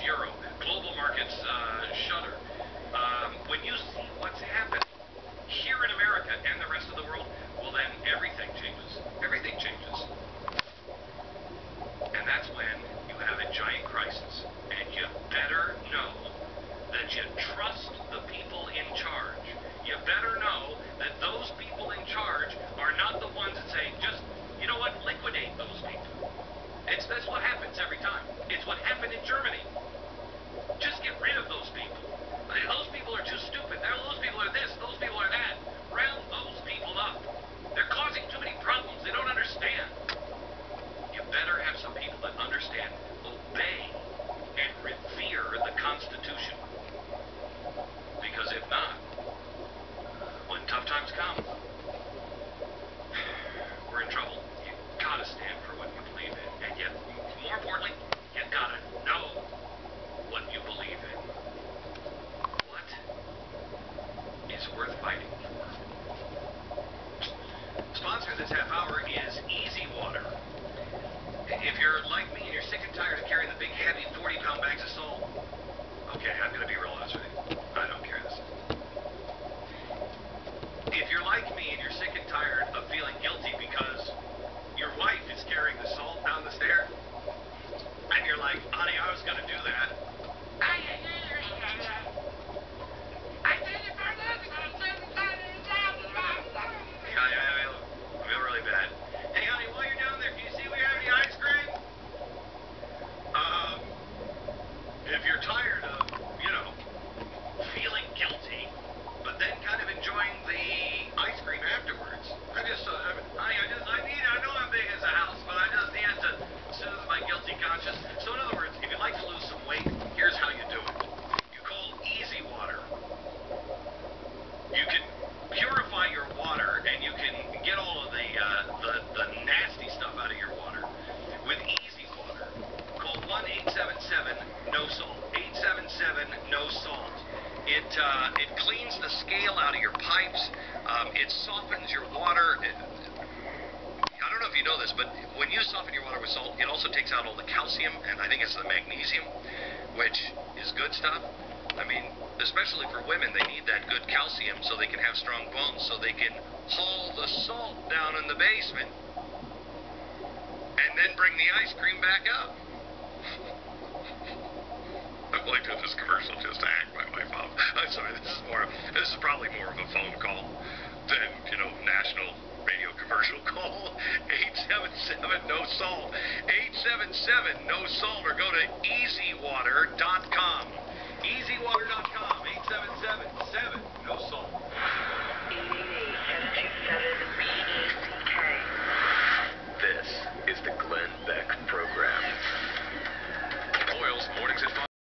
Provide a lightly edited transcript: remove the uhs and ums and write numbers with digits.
zero. Global markets shudder. When you see what's happened here in America and the rest of the world, well then everything changes. Everything changes. And that's when you have a giant crisis. And you better know that you trust the people in charge. You better know that those people in charge are not the ones that say, just, you know what, liquidate those people. That's what happens every time. It's what happened in Germany. Just get rid of those people. Those people are too stupid. Those people are this. Those people are that. Round those people up. They're causing too many problems. They don't understand. You better have some people that understand, obey, and revere the Constitution. Because if not, when tough times come, we're in trouble. You gotta stand for what you believe in. And yet, more importantly, you gotta know what you believe in. What is worth fighting for? Sponsor this half hour is Easy Water. If you're like me and you're sick and tired of carrying the big, heavy 40-pound bags of salt, okay, I'm going to be real honest with you. I don't carry this. If you're like me and you're sick and tired of feeling guilty because your wife is carrying the salt down the stairs, and you're like, honey, I was going to do that. I feel really bad. Hey, honey, while you're down there, can you see if we have any ice cream? If you're tired of, feeling guilty, but then kind of enjoying the ice cream afterwards, honey, I know I'm big as a house, but I just need it to soothe my guilty conscience. So in other words, if you'd like to lose some weight, here's how you do it. You call Easy Water. You can purify your water, and you can get all of the nasty stuff out of your water with Easy Water. Call 1-877-NO-SALT. 877-NO-SALT. It cleans the scale out of your pipes. It softens your water. I don't know if you know this, but when you soften your water with salt, it also takes out all the calcium, and I think it's the magnesium, which is good stuff. I mean, especially for women, they need that good calcium so they can have strong bones, so they can haul the salt down in the basement and then bring the ice cream back up. I'm only doing this commercial just to hack my wife off. I'm sorry, this is probably more of a phone call than, national radio commercial call. 877-NO-SALT. 877-NO-SALT, or go to easywater.com. easywater.com.